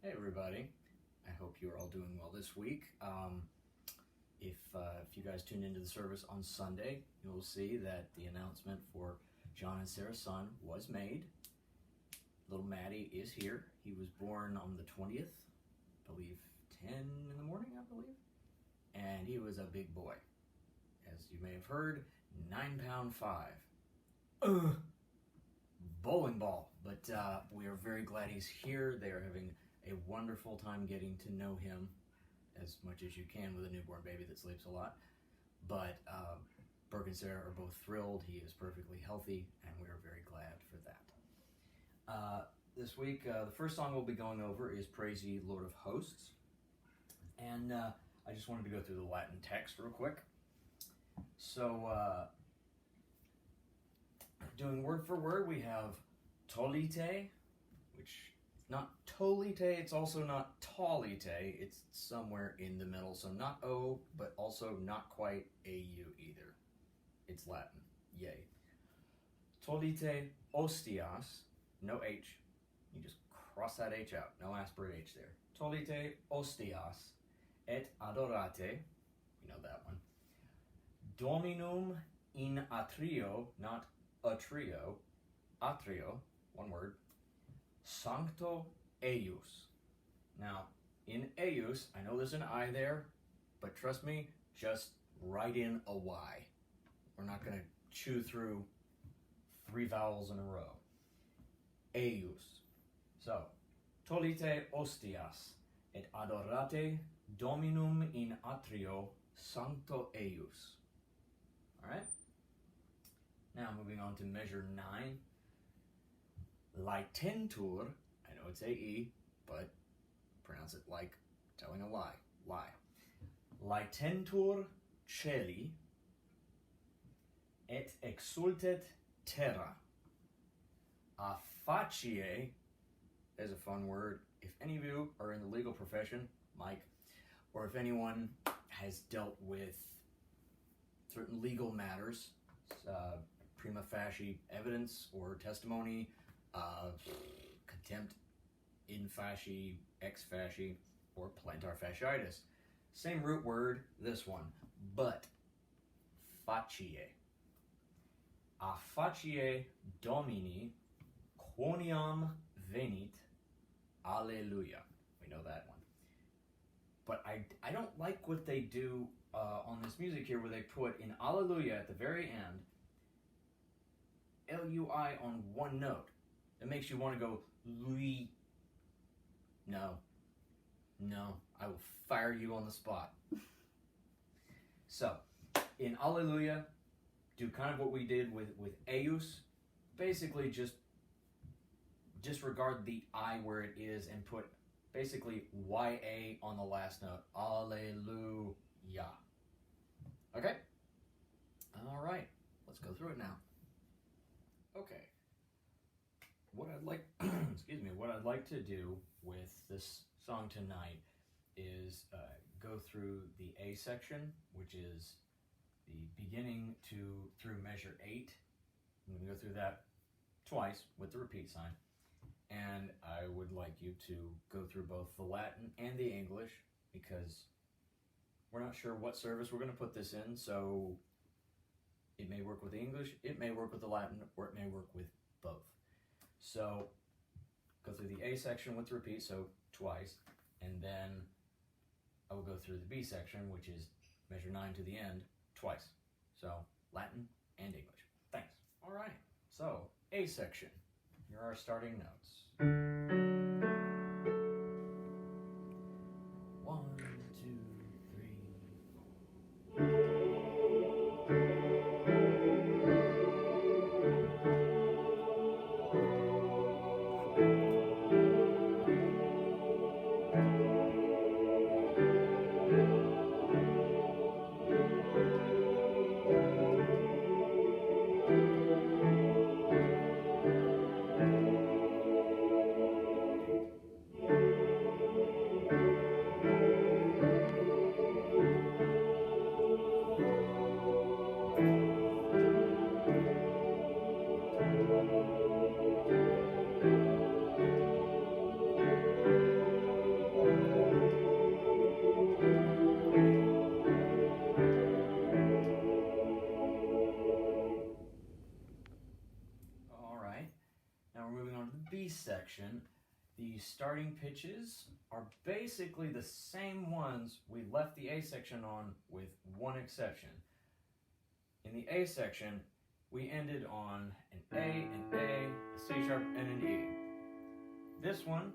Hey everybody, I hope you're all doing well this week. If you guys tuned into the service on Sunday, you'll see that the announcement for John and Sarah's son was made. Little Maddie is here. He was born on the 20th, I believe 10 in the morning, I believe. And he was a big boy. As you may have heard, 9 pound 5. Bowling ball. But we are very glad he's here. They are having a wonderful time getting to know him as much as you can with a newborn baby that sleeps a lot. But Burke and Sarah are both thrilled. He is perfectly healthy, and we are very glad for that. This week, the first song we'll be going over is Praise Ye, Lord of Hosts. And I just wanted to go through the Latin text real quick. So, doing word for word, we have tolite, which is not tolite, it's also not tolite, it's somewhere in the middle. So not O, but also not quite AU either. It's Latin, yay. Tolite ostias, no H, you just cross that H out, no aspirate H there. Tolite ostias et adorate, we know that one. Dominum in atrio, not a trio, atrio, one word, sancto eius. Now, in eius, I know there's an I there, but trust me, just write in a Y. We're not going to chew through 3 vowels in a row. Eius. So, tolite ostias et adorate Dominum in atrio sancto eius. All right? Now moving on to measure 9. Laetentur, I know it's AE, but pronounce it like telling a lie. Lie. Laetentur celi et exultet terra. A facie is a fun word. If any of you are in the legal profession, Mike, or if anyone has dealt with certain legal matters, prima facie evidence or testimony, contempt in facie, ex facie, or plantar fasciitis. Same root word, this one, but facie. A facie Domini quoniam venit, alleluia. We know that one. But I don't like what they do on this music here, where they put in Alleluia at the very end, L-U-I on one note. It makes you want to go, Lui. No, I will fire you on the spot. So, in Alleluia, do kind of what we did with Eius. Basically, just disregard the I where it is and put basically Y-A on the last note. Alleluia. Okay? All right. Let's go through it now. Okay. What I'd like, what I'd like to do with this song tonight is go through the A section, which is the beginning through measure 8. I'm going to go through that twice with the repeat sign. And I would like you to go through both the Latin and the English, because we're not sure what service we're going to put this in, so it may work with the English, it may work with the Latin, or it may work with both. So go through the A section with the repeat, so twice, and then I will go through the B section, which is measure 9 to the end, twice. So Latin and English. Thanks. All right, so A section. Here are our starting notes. 1, 2, 3. The starting pitches are basically the same ones we left the A section on, with one exception. In the A section, we ended on an A, a C sharp, and an E. This one,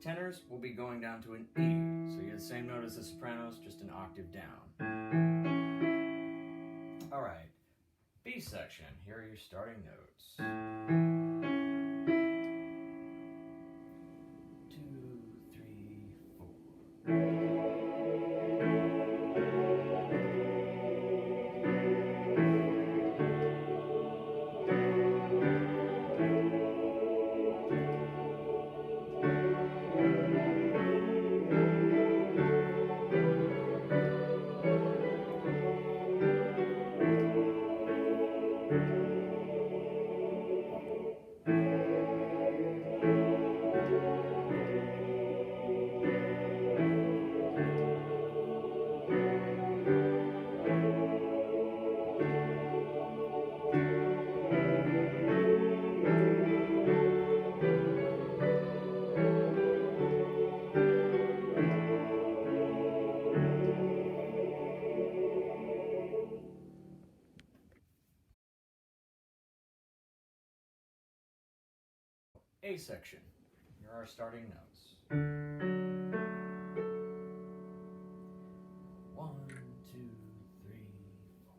tenors will be going down to an E, so you get the same note as the sopranos, just an octave down. Alright, B section, here are your starting notes. 2, 3, 4. A section, here are our starting notes. 1, 2, 3, 4.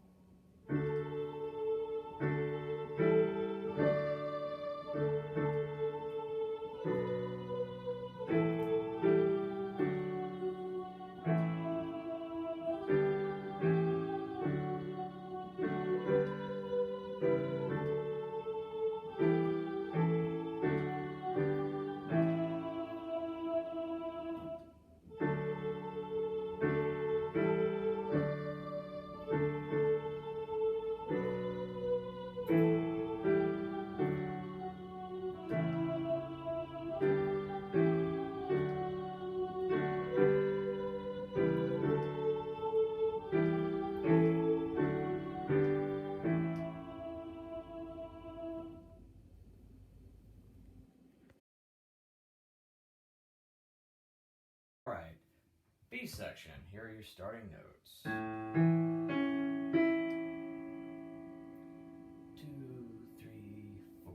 Alright, B section, here are your starting notes. 2, 3, 4.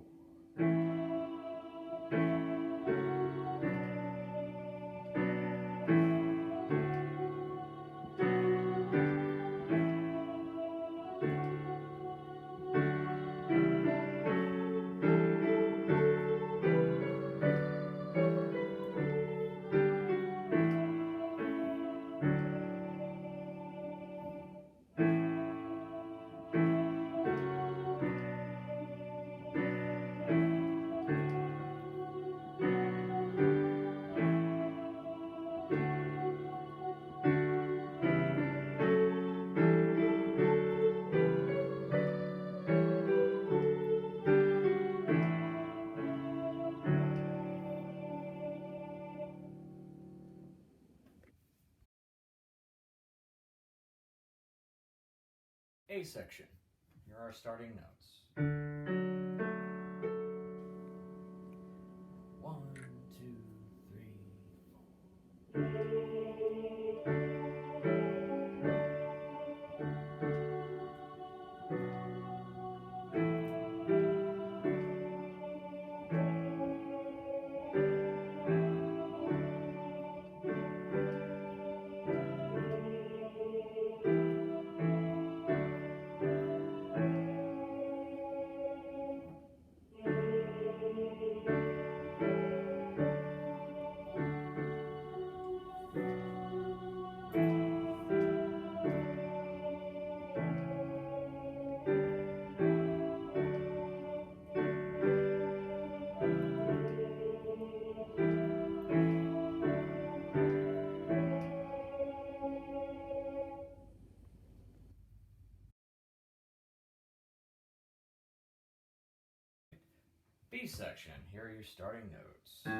A section, here are our starting notes. 1, 2, 3, 4. B section, here are your starting notes. 2,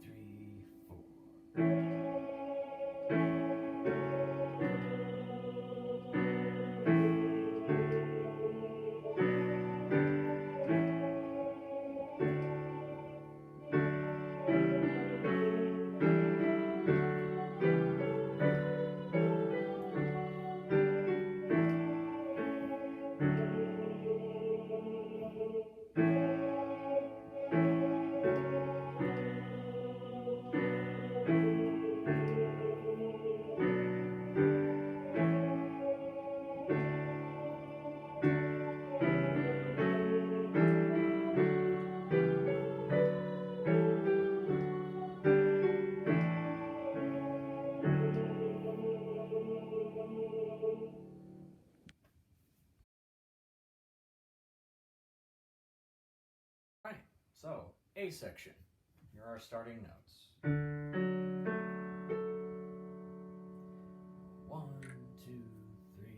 3, 4. So, A section. Here are our starting notes. 1, 2, 3,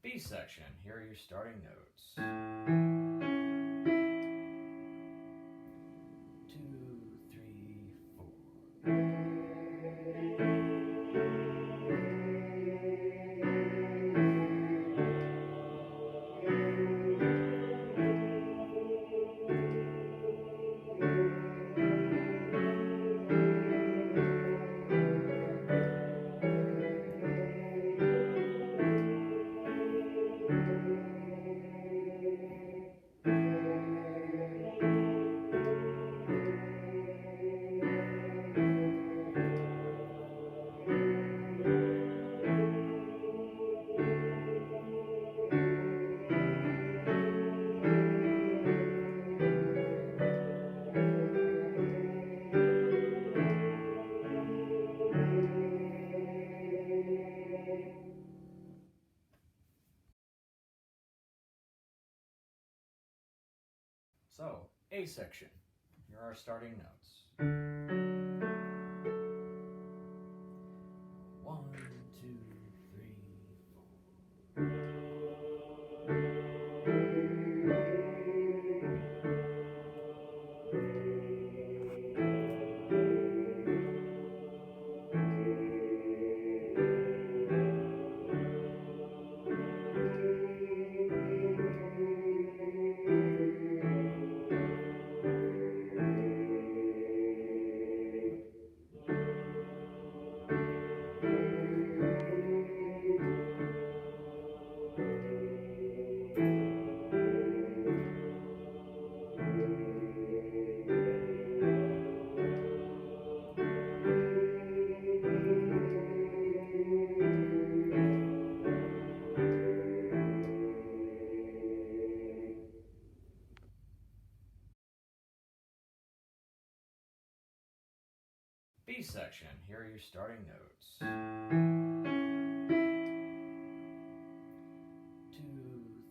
B section. Here are your starting notes. 2, 3, 4. So, A section. Here are our starting notes. 1, 2, 3, B section. Here are your starting notes. 2,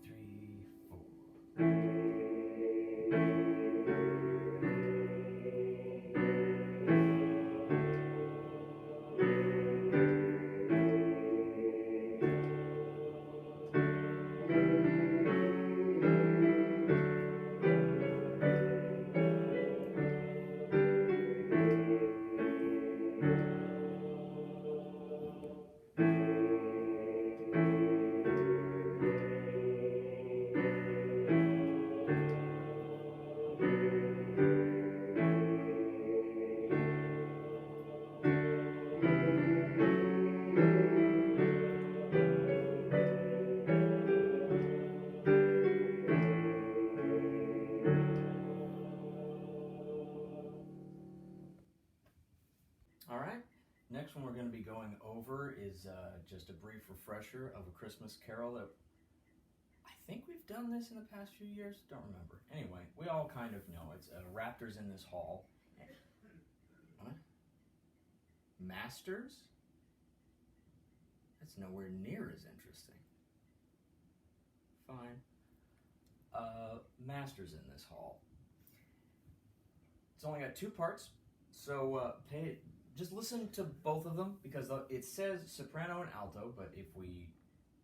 3, 4. All right, next one we're going to be going over is just a brief refresher of A Christmas Carol that I think we've done this in the past few years, don't remember. Anyway, we all kind of know it's Raptors in This Hall. What? Masters? That's nowhere near as interesting. Fine. Masters in This Hall. It's only got 2 parts, so just listen to both of them because it says soprano and alto, but if we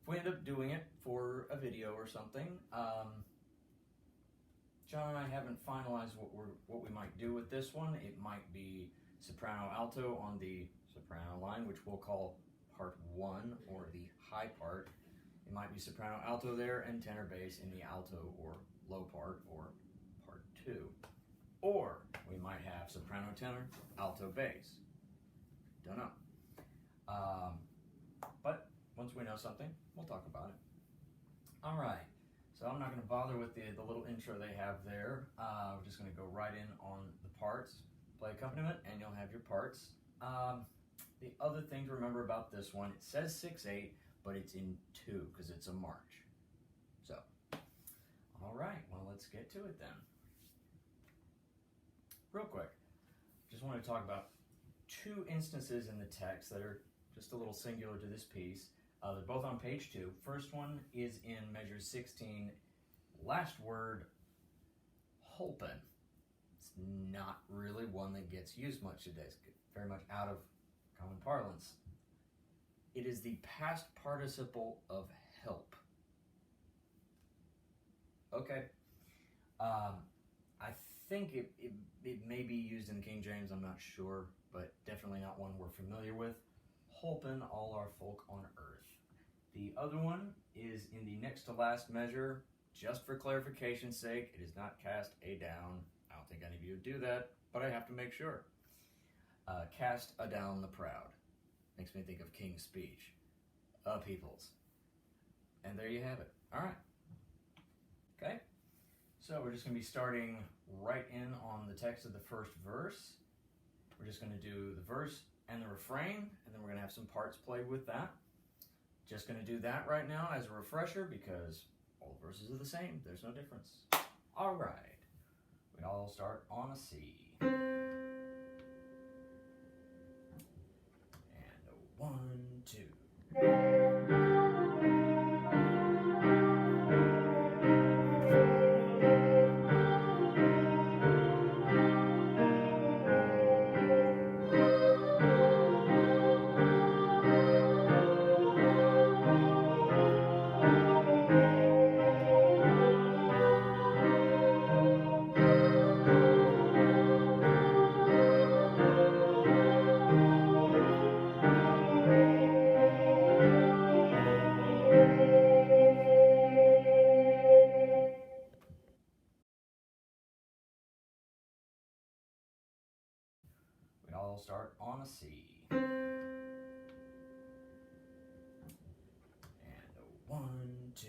end up doing it for a video or something, John and I haven't finalized what we might do with this one. It might be soprano alto on the soprano line, which we'll call part 1 or the high part. It might be soprano alto there and tenor bass in the alto or low part or part 2. Or we might have soprano tenor, alto bass. Don't know. But once we know something, we'll talk about it. All right, so I'm not going to bother with the little intro they have there. We're just going to go right in on the parts, play accompaniment, and you'll have your parts. The other thing to remember about this one, it says 6/8, but it's in 2 because it's a march. So, all right, well, let's get to it then. Real quick, just want to talk about 2 instances in the text that are just a little singular to this piece. They're both on page 2. First one is in measure 16, last word, holpen. It's not really one that gets used much today. It's very much out of common parlance. It is the past participle of help. Okay. I think it may be used in King James, I'm not sure, but definitely not one we're familiar with. Holpen all our folk on earth. The other one is in the next to last measure. Just for clarification's sake, it is not cast a down. I don't think any of you would do that, but I have to make sure. Cast a down the proud. Makes me think of King's speech. A peoples. And there you have it. All right. Okay. So we're just going to be starting right in on the text of the first verse. We're just going to do the verse and the refrain, and then we're going to have some parts played with that. Just going to do that right now as a refresher because all the verses are the same. There's no difference. All right. We all start on a C. And a 1, 2. We all start on a C. And a 1, 2.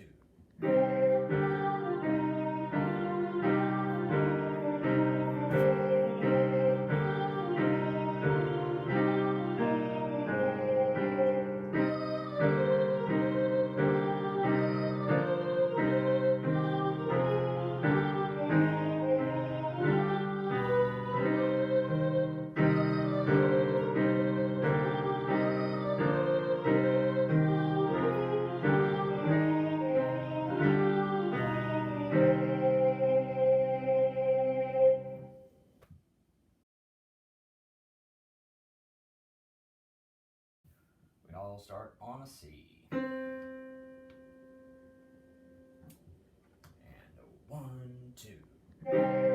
We all start on a C. And a 1, 2.